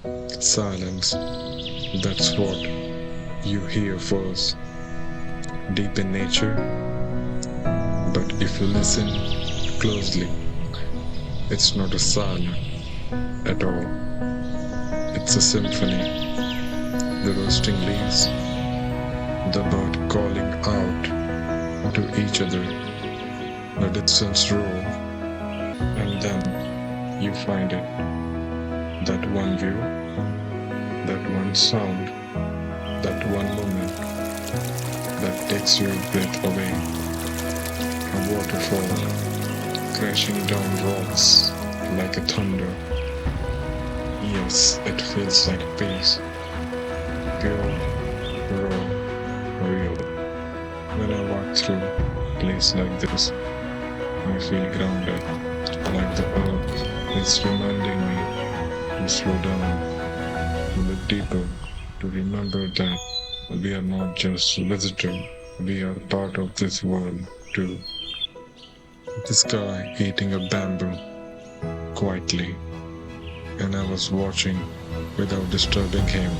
Silence, that's what you hear first, deep in nature. But if you listen closely, it's not a silence at all. It's a symphony. The roasting leaves, the bird calling out to each other, the distance roar, and then you find it. That one view, that one sound, that one moment that takes your breath away. A waterfall crashing down rocks like a thunder. Yes, it feels like peace, pure, raw, real. When I walk through a place like this, I feel grounded, like the earth is reminding me to slow down, to look deeper, to remember that we are not just visitors, we are part of this world too. This guy eating a bamboo quietly, and I was watching without disturbing him.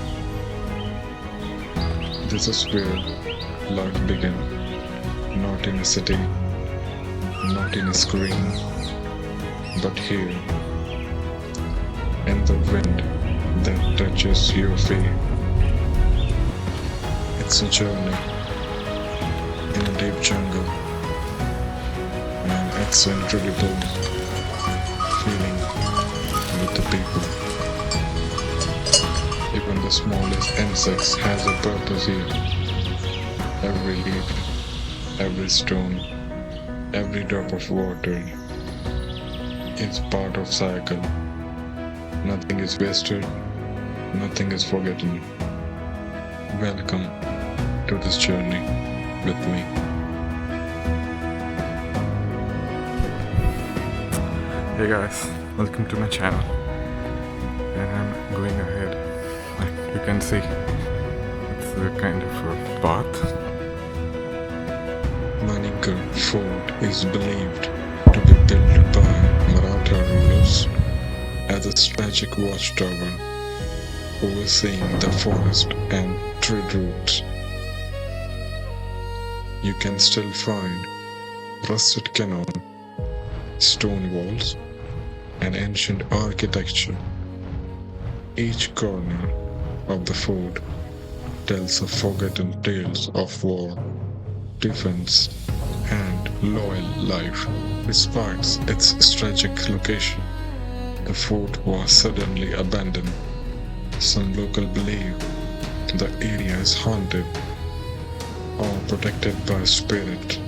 This is where life began, not in a city, not in a screen, but here, in the wind that touches your feet. It's a journey in a deep jungle, and it's an incredible feeling with the people. Even the smallest insects has a purpose here. Every leaf, every stone, every drop of water is part of cycle. Nothing is wasted, nothing is forgotten. Welcome to this journey with me. Hey guys, welcome to my channel. And I'm going ahead. Like you can see, it's a kind of a path. Manikgad Fort is believed to be built by Maratha rulers as a strategic watchtower overseeing the forest and trade routes. You can still find rusted cannon, stone walls, and ancient architecture. Each corner of the fort tells of forgotten tales of war, defense, and loyal life. Despite its strategic location, the fort was suddenly abandoned. Some locals believe the area is haunted or protected by a spirit,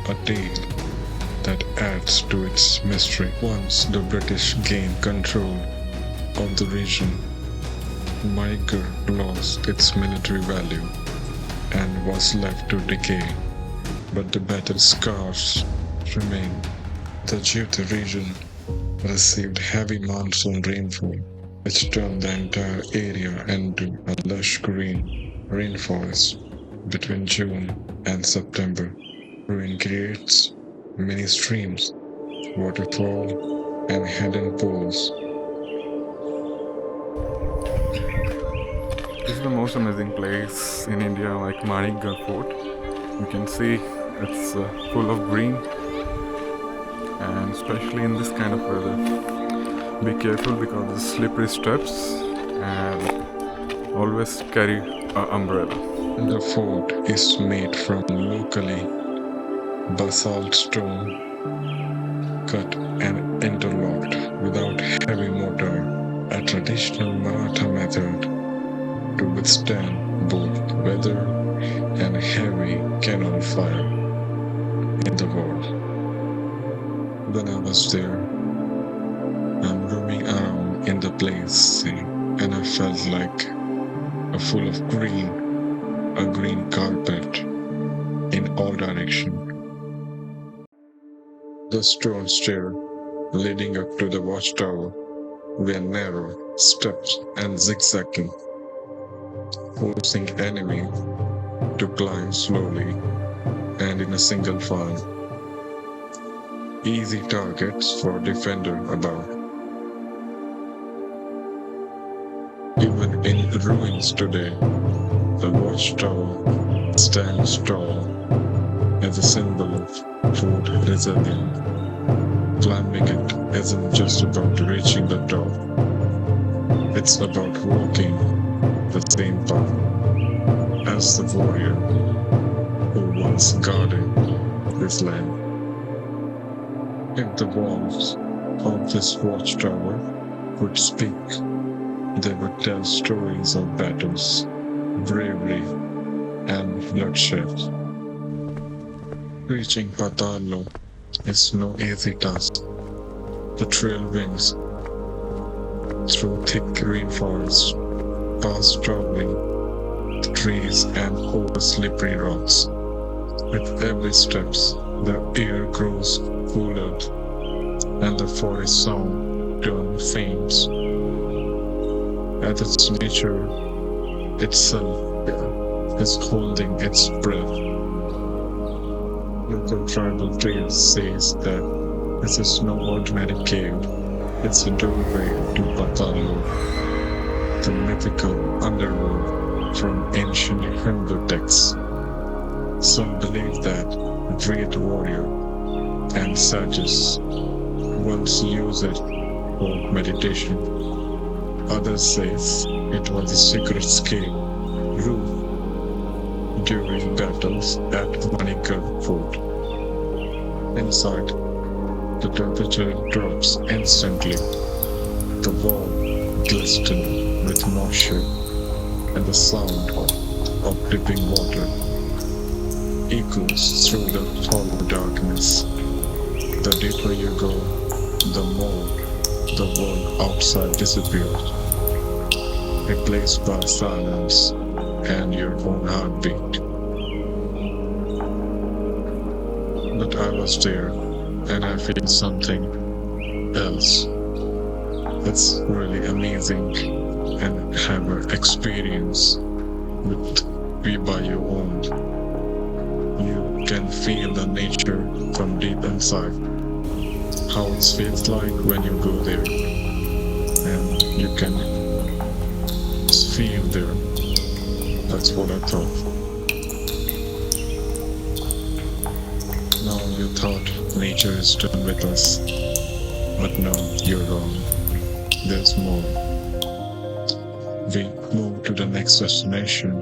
a tale that adds to its mystery. Once the British gained control of the region, Manikgad lost its military value and was left to decay, but the battle scars remain. The Jiwati region received heavy monsoon rainfall, which turned the entire area into a lush green rainforest. Between June and September, rain creates many streams, waterfall, and hidden pools. This is the most amazing place in India, like Manikgad Fort. You can see it's full of green, and especially in this kind of weather. Be careful because the slippery steps, and always carry an umbrella. The fort is made from locally basalt stone, cut and interlocked without heavy mortar, a traditional Maratha method to withstand both weather and heavy cannon fire in the war. When I was there, I'm roaming around in the place, and I felt like a full of green, a green carpet in all directions. The stone stair leading up to the watchtower were narrow steps and zigzagging, forcing enemy to climb slowly and in a single file. Easy targets for defender above. Even in ruins today, the watchtower stands tall as a symbol of fort resilience. Climbing it isn't just about reaching the top, it's about walking the same path as the warrior who once guarded this land. If the walls of this watchtower could speak, they would tell stories of battles, bravery, and bloodshed. Reaching Patal is no easy task. The trail winds through thick green forests, past towering trees and over slippery rocks. With every step, the air grows cooler and the forest sound turns faint. As its nature itself is holding its breath. Local tribal tales says that this is no ordinary cave. It's a doorway to Patal, the mythical underworld from ancient Hindu texts. Some believe that a great warrior and sages once used it for meditation. Others say it was a secret escape route during battles at Manikgad Fort. Inside, the temperature drops instantly. The wall glistens with moisture, and the sound of dripping water echoes through the hollow darkness. The deeper you go, the more the world outside disappears, replaced by silence and your own heartbeat. But I was there, and I feel something else. It's really amazing and have an experience with be by your own. You can feel the nature from deep inside, how it feels like when you go there, and you can feel there. That's what I thought. Now you thought nature is done with us, but no, you're wrong. There's more. We move to the next destination.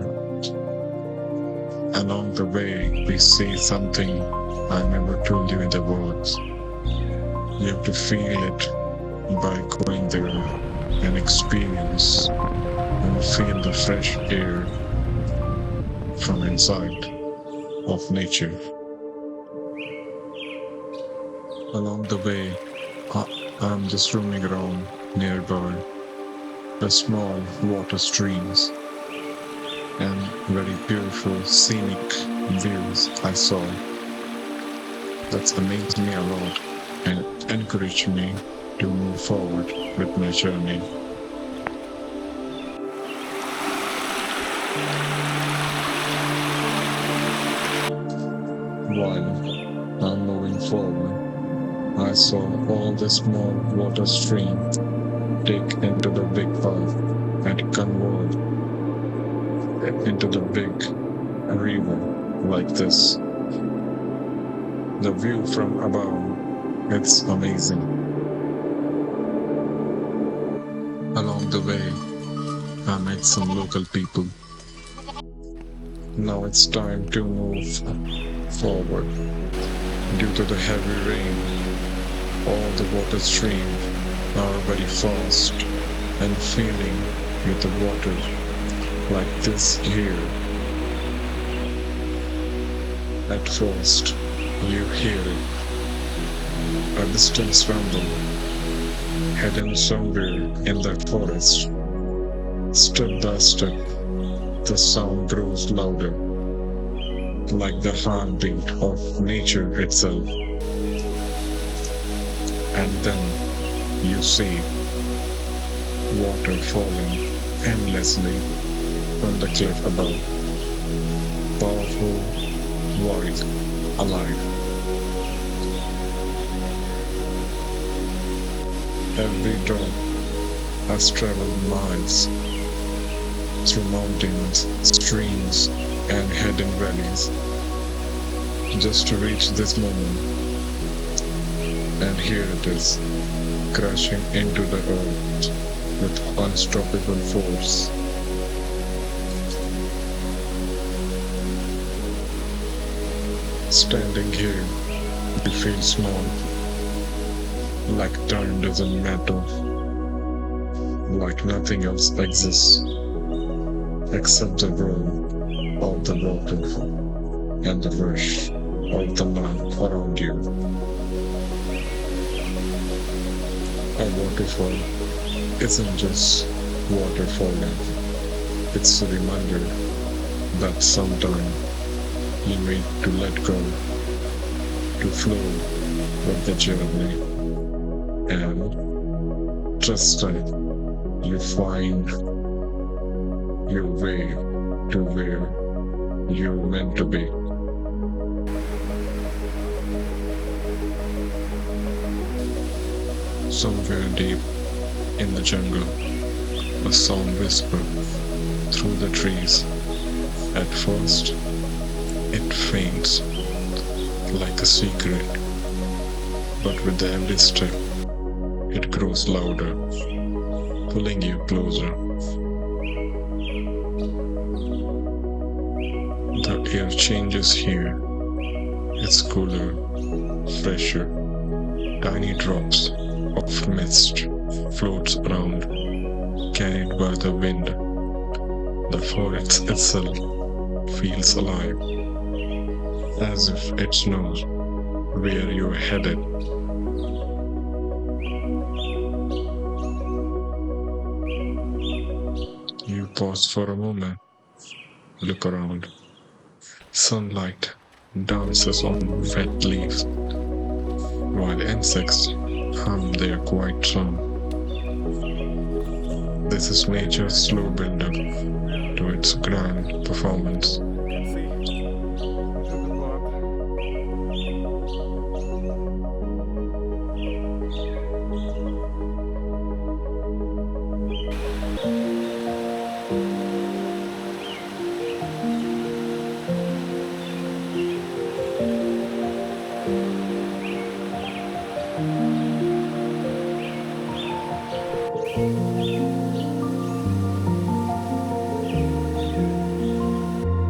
Along the way, we see something I never told you in the words. You have to feel it by going there and experience and feel the fresh air from inside of nature. Along the way, I'm just roaming around nearby the small water streams and very beautiful scenic views I saw. That's amazed me a lot and encouraged me to move forward with my journey. While I'm moving forward, I saw all the small water streams take into the big path and convert into the big river like this. The view from above, it's amazing. Along the way, I met some local people. Now it's time to move forward. Due to the heavy rain, all the water streams are very fast and filling with the water like this here. At first, you hear it, a distant rumble, hidden somewhere in the forest. Step by step, the sound grows louder, like the heartbeat of nature itself. And then you see water falling endlessly from the cliff above. Powerful, voice, alive. Every drop has traveled miles through mountains, streams, and hidden valleys, just to reach this moment. And here it is, crashing into the earth with unstoppable force. Standing here, you feel small, like time doesn't matter, like nothing else exists except the roar of the waterfall and the rush of the man around you. A waterfall isn't just water falling, it's a reminder that sometime you need to let go, to flow with the journey, and trust that you find your way to where you're meant to be. Somewhere deep in the jungle, a sound whispered through the trees. At first, it faints like a secret, but with every step, it grows louder, pulling you closer. The air changes here. It's cooler, fresher. Tiny drops of mist floats around, carried by the wind. The forest itself feels alive, as if it knows where you're headed. You pause for a moment, look around. Sunlight dances on wet leaves, while insects hum their quiet song. This is nature's slow build-up to its grand performance.